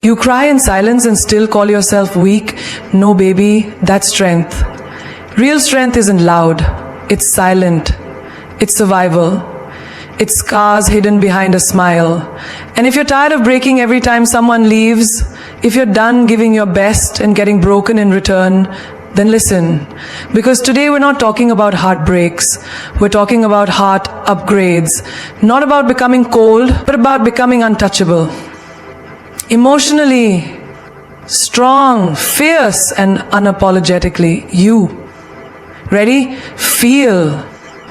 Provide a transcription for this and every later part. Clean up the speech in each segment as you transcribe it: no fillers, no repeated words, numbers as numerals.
You cry in silence and still call yourself weak? No, baby, that's strength. Real strength isn't loud. It's silent. It's survival. It's scars hidden behind a smile. And if you're tired of breaking every time someone leaves, if you're done giving your best and getting broken in return, then listen. Because today we're not talking about heartbreaks. We're talking about heart upgrades. Not about becoming cold, but about becoming untouchable. Emotionally strong, fierce, and unapologetically you. Ready? Feel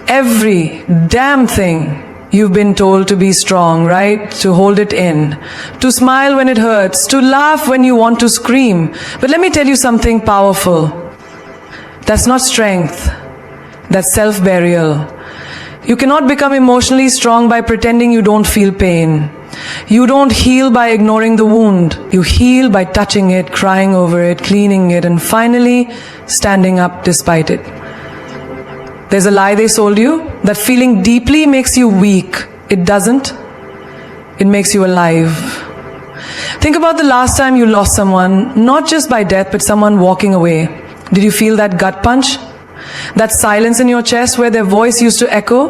every damn thing you've been told to be strong, right? To hold it in, to smile when it hurts, to laugh when you want to scream. But let me tell you something powerful. That's not strength. That's self-burial. You cannot become emotionally strong by pretending you don't feel pain. You don't heal by ignoring the wound. You heal by touching it, crying over it, cleaning it, and finally standing up despite it. There's a lie they sold you, that feeling deeply makes you weak. It doesn't. It makes you alive. Think about the last time you lost someone, not just by death, but someone walking away. Did you feel that gut punch? That silence in your chest where their voice used to echo?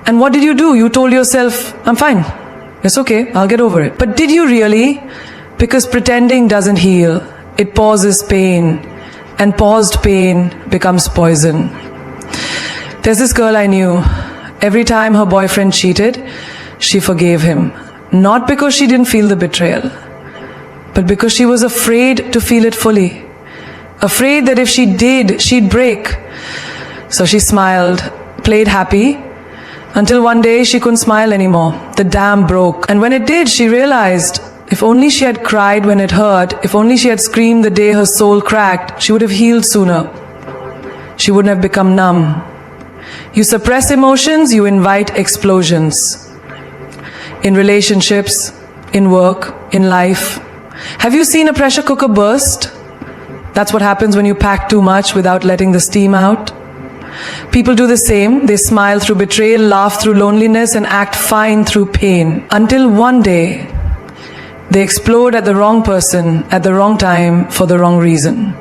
And what did you do? You told yourself, I'm fine. It's okay, I'll get over it. But did you really? Because pretending doesn't heal. It pauses pain. And paused pain becomes poison. There's this girl I knew. Every time her boyfriend cheated, she forgave him. Not because she didn't feel the betrayal, but because she was afraid to feel it fully. Afraid that if she did, she'd break. So she smiled, played happy, until one day she couldn't smile anymore. The dam broke. And when it did, she realized if only she had cried when it hurt, if only she had screamed the day her soul cracked, she would have healed sooner. She wouldn't have become numb. You suppress emotions, you invite explosions. In relationships, in work, in life. Have you seen a pressure cooker burst? That's what happens when you pack too much without letting the steam out. People do the same. They smile through betrayal, laugh through loneliness, and act fine through pain. Until one day, they explode at the wrong person, at the wrong time, for the wrong reason.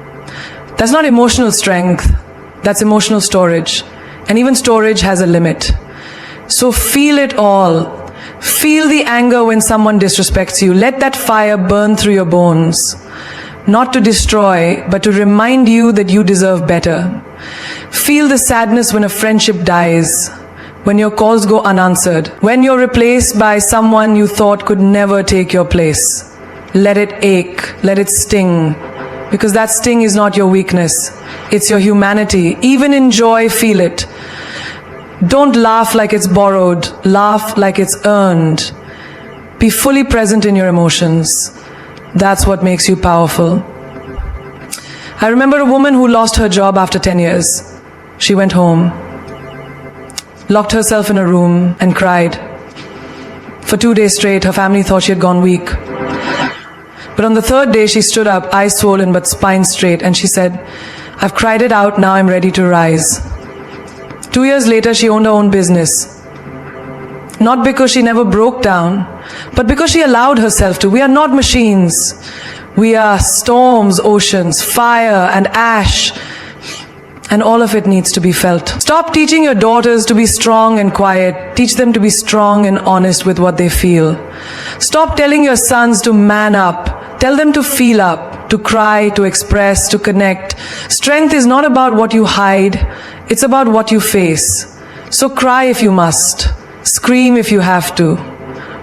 That's not emotional strength. That's emotional storage. And even storage has a limit. So feel it all. Feel the anger when someone disrespects you. Let that fire burn through your bones. Not to destroy, but to remind you that you deserve better. Feel the sadness when a friendship dies, when your calls go unanswered, when you're replaced by someone you thought could never take your place. Let it ache, let it sting, because that sting is not your weakness, it's your humanity. Even in joy, feel it. Don't laugh like it's borrowed, laugh like it's earned. Be fully present in your emotions. That's what makes you powerful. I remember a woman who lost her job after 10 years. She went home, locked herself in a room and cried. For 2 days straight, her family thought she had gone weak. But on the third day, she stood up, eyes swollen but spine straight, and she said, I've cried it out, now I'm ready to rise. 2 years later, she owned her own business. Not because she never broke down, but because she allowed herself to. We are not machines. We are storms, oceans, fire, and ash. And all of it needs to be felt. Stop teaching your daughters to be strong and quiet. Teach them to be strong and honest with what they feel. Stop telling your sons to man up. Tell them to feel up, to cry, to express, to connect. Strength is not about what you hide. It's about what you face. So cry if you must. Scream if you have to.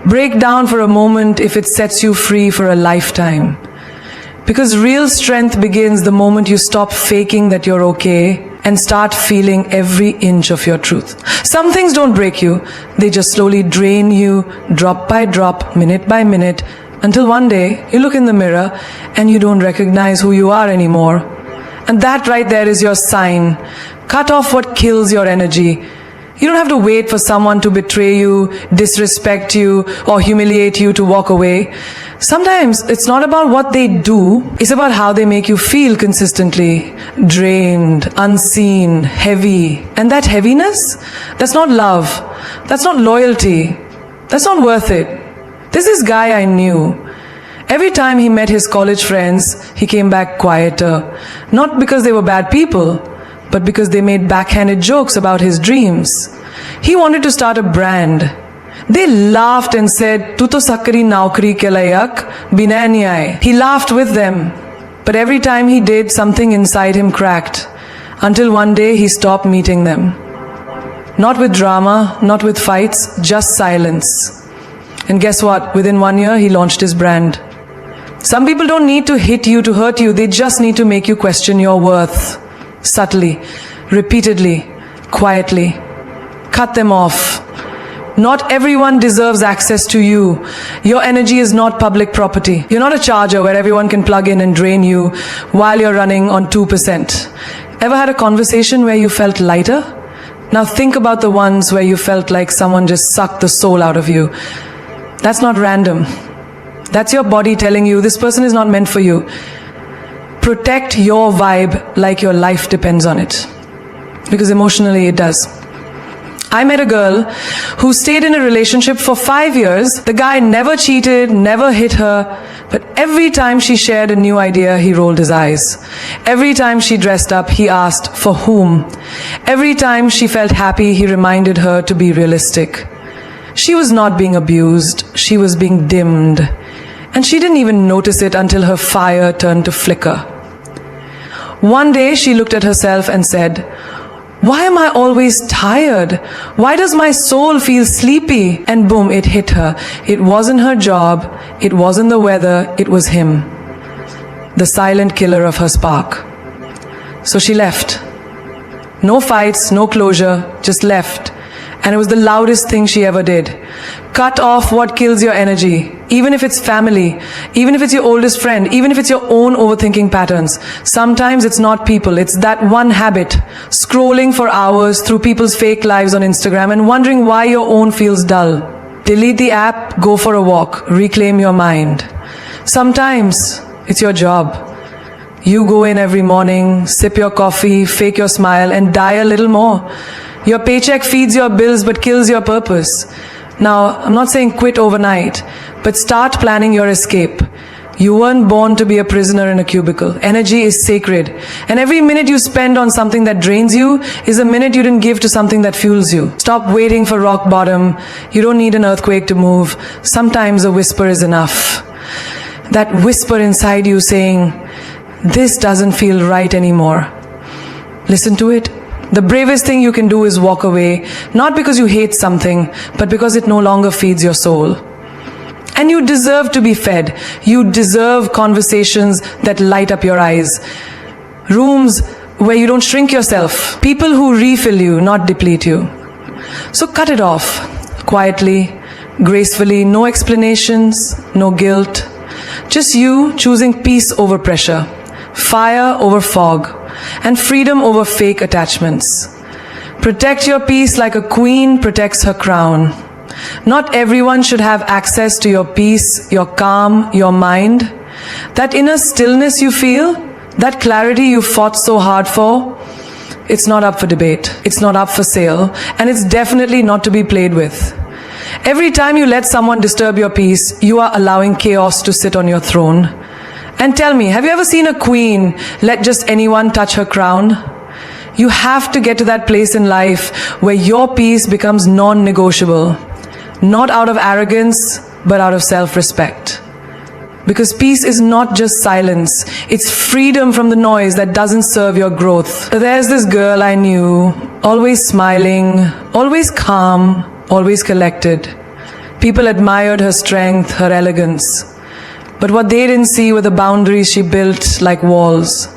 Break down for a moment if it sets you free for a lifetime. Because real strength begins the moment you stop faking that you're okay and start feeling every inch of your truth. Some things don't break you. They just slowly drain you, drop by drop, minute by minute, until one day you look in the mirror and you don't recognize who you are anymore. And that right there is your sign. Cut off what kills your energy. You don't have to wait for someone to betray you, disrespect you, or humiliate you to walk away. Sometimes it's not about what they do, it's about how they make you feel consistently. Drained, unseen, heavy. And that heaviness, that's not love. That's not loyalty. That's not worth it. There's this guy I knew. Every time he met his college friends, he came back quieter. Not because they were bad people, but because they made backhanded jokes about his dreams. He wanted to start a brand. They laughed and said, "Tu to sakari naukri ke layak bina nyay." He laughed with them. But every time he did, something inside him cracked. Until one day he stopped meeting them. Not with drama, not with fights, just silence. And guess what? Within 1 year, he launched his brand. Some people don't need to hit you to hurt you. They just need to make you question your worth. Subtly, repeatedly, quietly. Cut them off. Not everyone deserves access to you. Your energy is not public property. You're not a charger where everyone can plug in and drain you while you're running on 2%. Ever had a conversation where you felt lighter? Now think about the ones where you felt like someone just sucked the soul out of you. That's not random. That's your body telling you this person is not meant for you. Protect your vibe like your life depends on it. Because emotionally it does. I met a girl who stayed in a relationship for 5 years. The guy never cheated, never hit her, but every time she shared a new idea, he rolled his eyes. Every time she dressed up, he asked, for whom? Every time she felt happy, he reminded her to be realistic. She was not being abused, she was being dimmed. And she didn't even notice it until her fire turned to flicker. One day she looked at herself and said, "Why am I always tired? Why does my soul feel sleepy?" And boom, it hit her. It wasn't her job, it wasn't the weather, it was him. The silent killer of her spark. So she left. No fights, no closure, just left. And it was the loudest thing she ever did. Cut off what kills your energy. Even if it's family, even if it's your oldest friend, even if it's your own overthinking patterns. Sometimes it's not people, it's that one habit. Scrolling for hours through people's fake lives on Instagram and wondering why your own feels dull. Delete the app, go for a walk, reclaim your mind. Sometimes it's your job. You go in every morning, sip your coffee, fake your smile, and die a little more. Your paycheck feeds your bills but kills your purpose. Now, I'm not saying quit overnight, but start planning your escape. You weren't born to be a prisoner in a cubicle. Energy is sacred. And every minute you spend on something that drains you is a minute you didn't give to something that fuels you. Stop waiting for rock bottom. You don't need an earthquake to move. Sometimes a whisper is enough. That whisper inside you saying, "This doesn't feel right anymore." Listen to it. The bravest thing you can do is walk away, not because you hate something, but because it no longer feeds your soul. And you deserve to be fed. You deserve conversations that light up your eyes. Rooms where you don't shrink yourself. People who refill you, not deplete you. So cut it off. Quietly, gracefully, no explanations, no guilt. Just you choosing peace over pressure, fire over fog, and freedom over fake attachments. Protect your peace like a queen protects her crown. Not everyone should have access to your peace, your calm, your mind. That inner stillness you feel, that clarity you fought so hard for, it's not up for debate, it's not up for sale, and it's definitely not to be played with. Every time you let someone disturb your peace, you are allowing chaos to sit on your throne. And tell me, have you ever seen a queen let just anyone touch her crown? You have to get to that place in life where your peace becomes non-negotiable. Not out of arrogance, but out of self-respect. Because peace is not just silence, it's freedom from the noise that doesn't serve your growth. There's this girl I knew, always smiling, always calm, always collected. People admired her strength, her elegance. But what they didn't see were the boundaries she built like walls.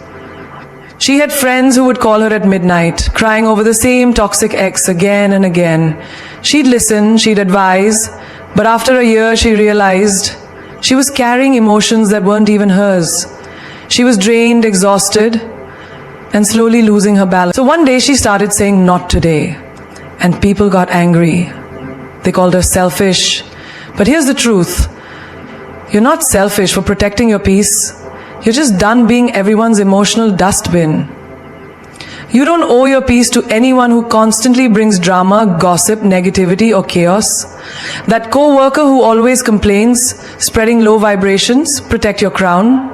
She had friends who would call her at midnight, crying over the same toxic ex again and again. She'd listen, she'd advise, but after a year she realized she was carrying emotions that weren't even hers. She was drained, exhausted, and slowly losing her balance. So one day she started saying, "Not today." And people got angry. They called her selfish. But here's the truth. You're not selfish for protecting your peace. You're just done being everyone's emotional dustbin. You don't owe your peace to anyone who constantly brings drama, gossip, negativity, or chaos. That co-worker who always complains, spreading low vibrations. Protect your crown.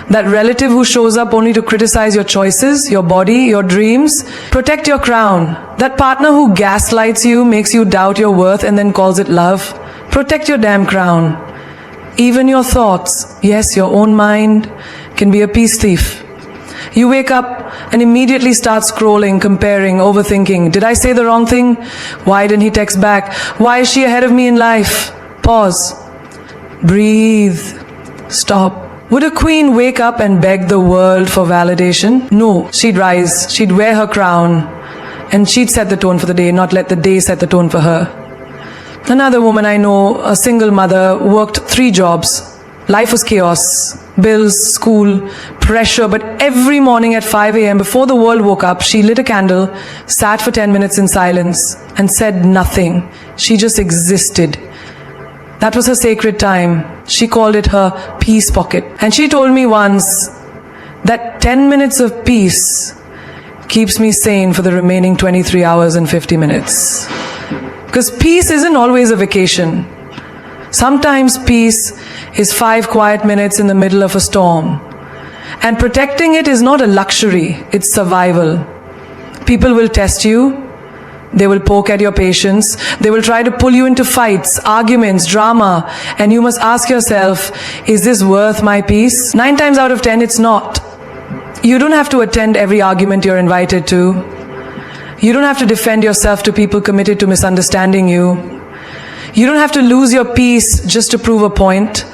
That relative who shows up only to criticize your choices, your body, your dreams. Protect your crown. That partner who gaslights you, makes you doubt your worth, and then calls it love. Protect your damn crown. Even your thoughts, yes, your own mind, can be a peace thief. You wake up and immediately start scrolling, comparing, overthinking. Did I say the wrong thing? Why didn't he text back? Why is she ahead of me in life? Pause. Breathe. Stop. Would a queen wake up and beg the world for validation? No. She'd rise, she'd wear her crown, and she'd set the tone for the day, not let the day set the tone for her. Another woman I know, a single mother, worked 3 jobs. Life was chaos, bills, school, pressure, but every morning at 5 a.m. before the world woke up, she lit a candle, sat for 10 minutes in silence, and said nothing. She just existed. That was her sacred time. She called it her peace pocket. And she told me once that 10 minutes of peace keeps me sane for the remaining 23 hours and 50 minutes. Because peace isn't always a vacation. Sometimes peace is 5 quiet minutes in the middle of a storm. And protecting it is not a luxury, it's survival. People will test you. They will poke at your patience. They will try to pull you into fights, arguments, drama. And you must ask yourself, is this worth my peace? 9 times out of 10, it's not. You don't have to attend every argument you're invited to. You don't have to defend yourself to people committed to misunderstanding you. You don't have to lose your peace just to prove a point.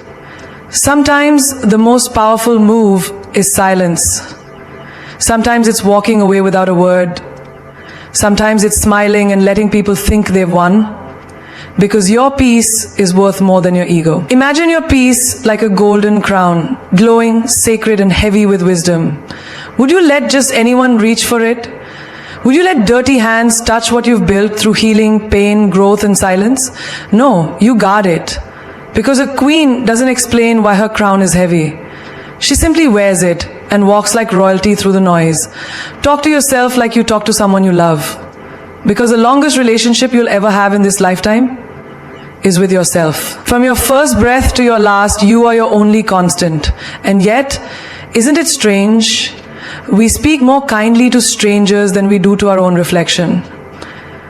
Sometimes the most powerful move is silence. Sometimes it's walking away without a word. Sometimes it's smiling and letting people think they've won. Because your peace is worth more than your ego. Imagine your peace like a golden crown, glowing, sacred, and heavy with wisdom. Would you let just anyone reach for it? Would you let dirty hands touch what you've built through healing, pain, growth, and silence? No, you guard it. Because a queen doesn't explain why her crown is heavy. She simply wears it and walks like royalty through the noise. Talk to yourself like you talk to someone you love. Because the longest relationship you'll ever have in this lifetime is with yourself. From your first breath to your last, you are your only constant. And yet, isn't it strange? We speak more kindly to strangers than we do to our own reflection.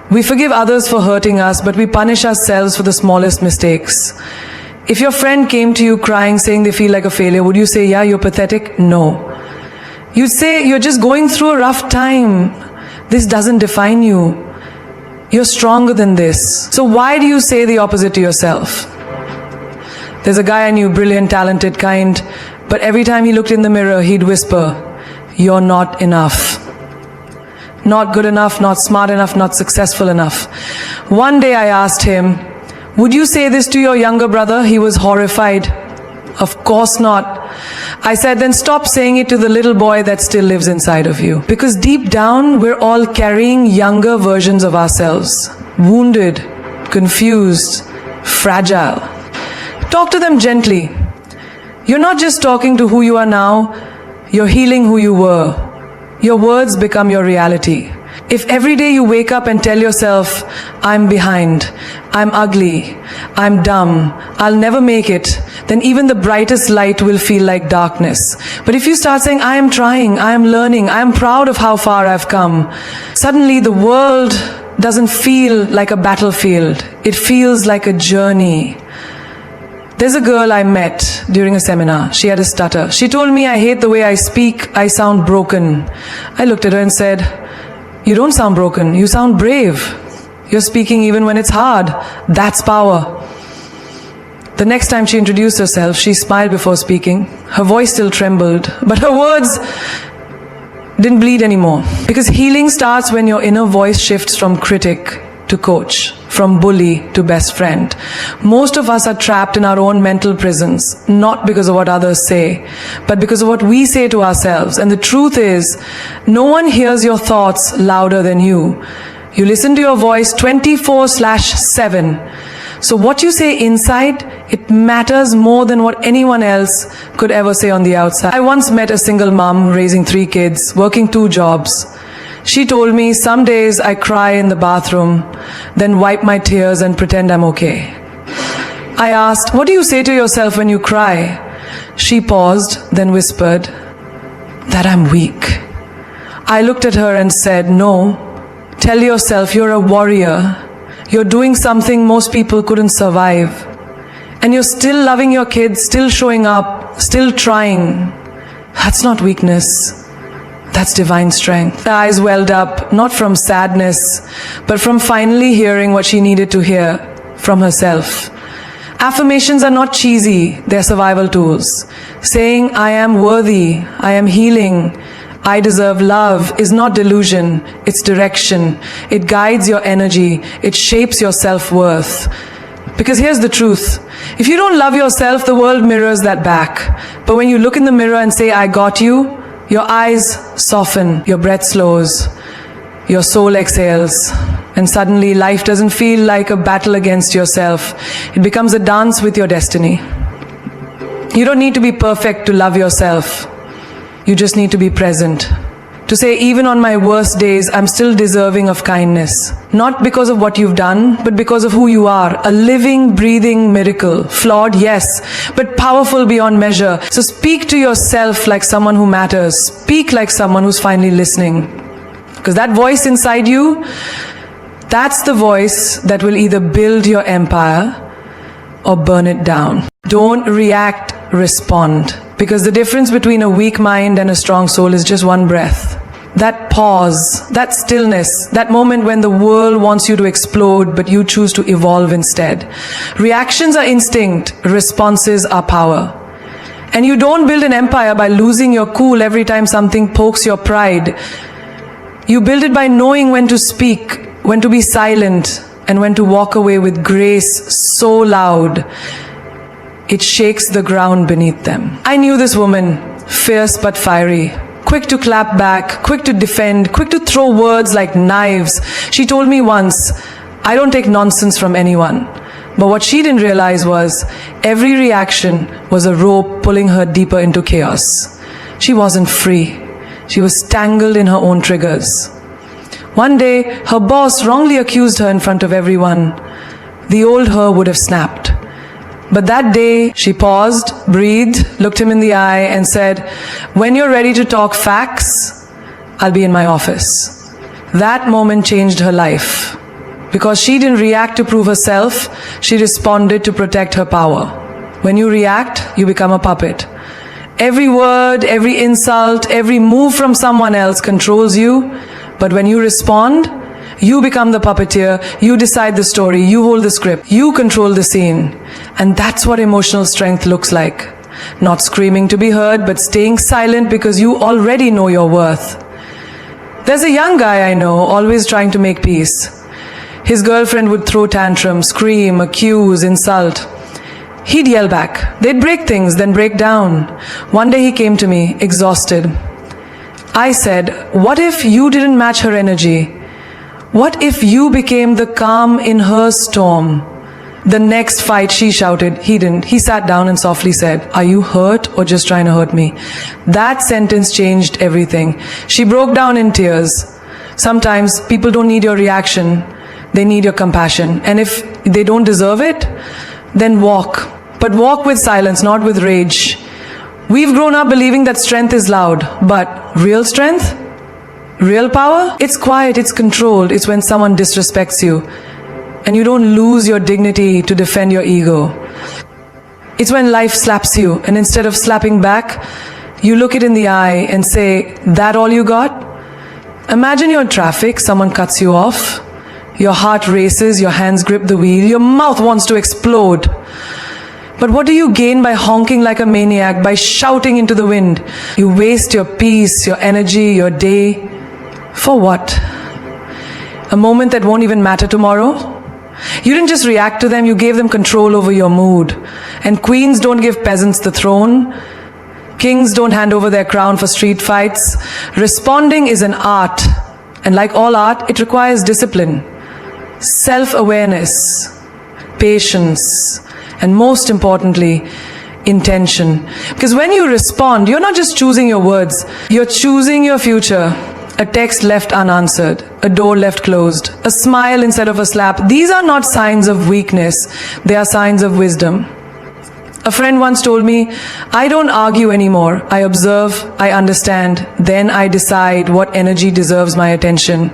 We forgive others for hurting us, but we punish ourselves for the smallest mistakes. If your friend came to you crying, saying they feel like a failure, would you say, yeah, you're pathetic? No. You'd say, you're just going through a rough time. This doesn't define you. You're stronger than this. So why do you say the opposite to yourself? There's a guy I knew, brilliant, talented, kind, but every time he looked in the mirror, he'd whisper, you're not enough. Not good enough, not smart enough, not successful enough. One day I asked him, would you say this to your younger brother? He was horrified. Of course not. I said, then stop saying it to the little boy that still lives inside of you. Because deep down, we're all carrying younger versions of ourselves. Wounded, confused, fragile. Talk to them gently. You're not just talking to who you are now, you're healing who you were. Your words become your reality. If every day you wake up and tell yourself, I'm behind, I'm ugly, I'm dumb, I'll never make it, then even the brightest light will feel like darkness. But if you start saying, I am trying, I am learning, I am proud of how far I've come, suddenly the world doesn't feel like a battlefield. It feels like a journey. There's a girl I met during a seminar. She had a stutter. She told me, I hate the way I speak, I sound broken. I looked at her and said, you don't sound broken, you sound brave. You're speaking even when it's hard. That's power. The next time she introduced herself, she smiled before speaking. Her voice still trembled, but her words didn't bleed anymore. Because healing starts when your inner voice shifts from critic to coach, from bully to best friend. Most of us are trapped in our own mental prisons, not because of what others say, but because of what we say to ourselves. And the truth is, no one hears your thoughts louder than you. You listen to your voice 24/7. So what you say inside, it matters more than what anyone else could ever say on the outside. I once met a single mom raising 3 kids, working 2 jobs. She told me, some days I cry in the bathroom, then wipe my tears and pretend I'm okay. I asked, what do you say to yourself when you cry? She paused, then whispered, that I'm weak. I looked at her and said, no, tell yourself you're a warrior. You're doing something most people couldn't survive. And you're still loving your kids, still showing up, still trying. That's not weakness. That's divine strength. Her eyes welled up, not from sadness, but from finally hearing what she needed to hear from herself. Affirmations are not cheesy, they're survival tools. Saying, I am worthy, I am healing, I deserve love is not delusion, it's direction. It guides your energy, it shapes your self-worth. Because here's the truth. If you don't love yourself, the world mirrors that back. But when you look in the mirror and say, I got you, your eyes soften, your breath slows, your soul exhales, and suddenly life doesn't feel like a battle against yourself. It becomes a dance with your destiny. You don't need to be perfect to love yourself. You just need to be present. To say, even on my worst days, I'm still deserving of kindness. Not because of what you've done, but because of who you are. A living, breathing miracle. Flawed, yes, but powerful beyond measure. So speak to yourself like someone who matters. Speak like someone who's finally listening. Because that voice inside you, that's the voice that will either build your empire or burn it down. Don't react, respond. Because the difference between a weak mind and a strong soul is just one breath. That pause, that stillness, that moment when the world wants you to explode but you choose to evolve instead. Reactions are instinct, responses are power. And you don't build an empire by losing your cool every time something pokes your pride. You build it by knowing when to speak, when to be silent, and when to walk away with grace so loud it shakes the ground beneath them. I knew this woman, fierce but fiery, quick to clap back, quick to defend, quick to throw words like knives. She told me once, I don't take nonsense from anyone. But what she didn't realize was, every reaction was a rope pulling her deeper into chaos. She wasn't free. She was tangled in her own triggers. One day, her boss wrongly accused her in front of everyone. The old her would have snapped. But that day, she paused, breathed, looked him in the eye and said, when you're ready to talk facts, I'll be in my office. That moment changed her life. Because she didn't react to prove herself, she responded to protect her power. When you react, you become a puppet. Every word, every insult, every move from someone else controls you. But when you respond, you become the puppeteer, you decide the story, you hold the script, you control the scene. And that's what emotional strength looks like. Not screaming to be heard, but staying silent because you already know your worth. There's a young guy I know, always trying to make peace. His girlfriend would throw tantrums, scream, accuse, insult. He'd yell back. They'd break things, then break down. One day he came to me, exhausted. I said, what if you didn't match her energy? What if you became the calm in her storm? The next fight, she shouted. He didn't. He sat down and softly said, are you hurt or just trying to hurt me? That sentence changed everything. She broke down in tears. Sometimes people don't need your reaction. They need your compassion. And if they don't deserve it, then walk. But walk with silence, not with rage. We've grown up believing that strength is loud, but real strength? Real power? It's quiet, it's controlled. It's when someone disrespects you and you don't lose your dignity to defend your ego. It's when life slaps you and instead of slapping back, you look it in the eye and say, that all you got? Imagine you're in traffic, someone cuts you off. Your heart races, your hands grip the wheel, your mouth wants to explode. But what do you gain by honking like a maniac, by shouting into the wind? You waste your peace, your energy, your day. For what? A moment that won't even matter tomorrow? You didn't just react to them, you gave them control over your mood. And queens don't give peasants the throne. Kings don't hand over their crown for street fights. Responding is an art. And like all art, it requires discipline, self-awareness, patience, and most importantly, intention. Because when you respond, you're not just choosing your words, you're choosing your future. a text left unanswered, a door left closed, a smile instead of a slap. These are not signs of weakness, they are signs of wisdom. A friend once told me, I don't argue anymore. I observe, I understand, then I decide what energy deserves my attention.